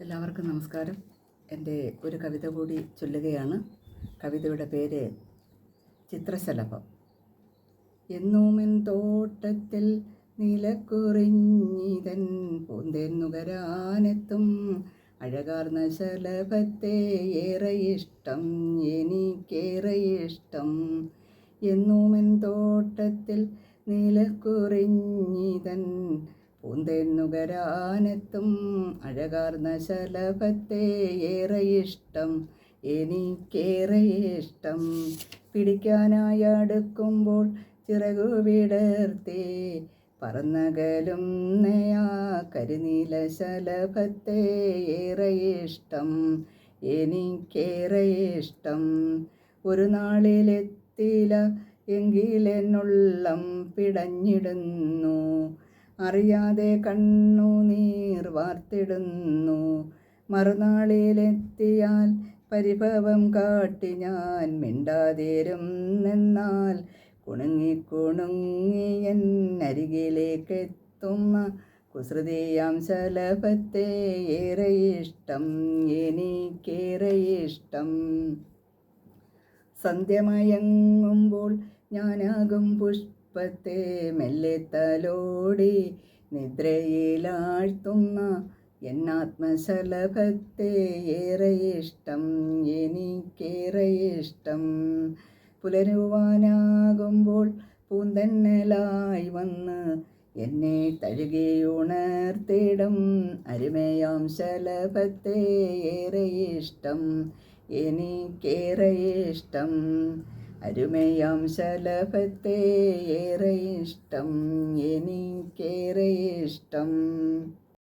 എല്ലാവർക്കും നമസ്കാരം. എൻ്റെ ഒരു കവിത കൂടി ചൊല്ലുകയാണ്. കവിതയുടെ പേര് ചിത്രശലഭം. എന്നൂമെൻ തോട്ടത്തിൽ നീലക്കുറിഞ്ഞിതൻ പൂന്തേൻ നുകരാനെത്തും അഴകാർന്ന ശലഭത്തെ ഏറെ ഇഷ്ടം, എനിക്കേറെ ഇഷ്ടം. എന്നൂമെൻ തോട്ടത്തിൽ നീലക്കുറിഞ്ഞിതൻ പൂന്തേൻ നുകരാനെത്തും അഴകാർന്ന ശലഭത്തെ ഏറെ ഇഷ്ടം, എനിക്കേറെ ഇഷ്ടം. പിടിക്കാനായി അടുക്കുമ്പോൾ ചിറകു വിടർത്തി പറന്നകലും നെയാ കരിനീല ശലഭത്തെ ഏറെ ഇഷ്ടം, എനിക്കേറെ ഇഷ്ടം. ഒരു നാളിലെത്തില എങ്കിലെന്നുള്ളം പിടഞ്ഞിടുന്നു, അറിയാതെ കണ്ണുനീർ വാർത്തിടുന്നു. മറുനാളിലെത്തിയാൽ പരിഭവം കാട്ടി ഞാൻ മിണ്ടാതിരുന്നെന്നാൽ കുണുങ്ങി കുണുങ്ങി എന്നരികിലേക്കെത്തുന്ന കുസൃതിയാം ശലഭത്തെ ഏറെ ഇഷ്ടം, എനിക്കേറെ ഇഷ്ടം. സന്ധ്യമയങ്ങുമ്പോൾ ഞാനാകും പുഷ്പത്തെ മെല്ലെ തലോടി നിദ്രയിലാഴ്ത്തുന്ന എന്നാത്മശലഭത്തെ ഏറെ ഇഷ്ടം, എനിക്കേറെ ഇഷ്ടം. പുലരുവാനാകുമ്പോൾ പൂന്തന്നലായി വന്ന് എന്നെ തഴുകിയുണർത്തിടും അരുമയാം ശലഭത്തെ ഏറെ ഇഷ്ടം, എനിക്കേറെ ഇഷ്ടം. അരുമയാം ശലഭത്തെ ഏറെ ഇഷ്ടം, എനിക്കേറെ ഇഷ്ടം.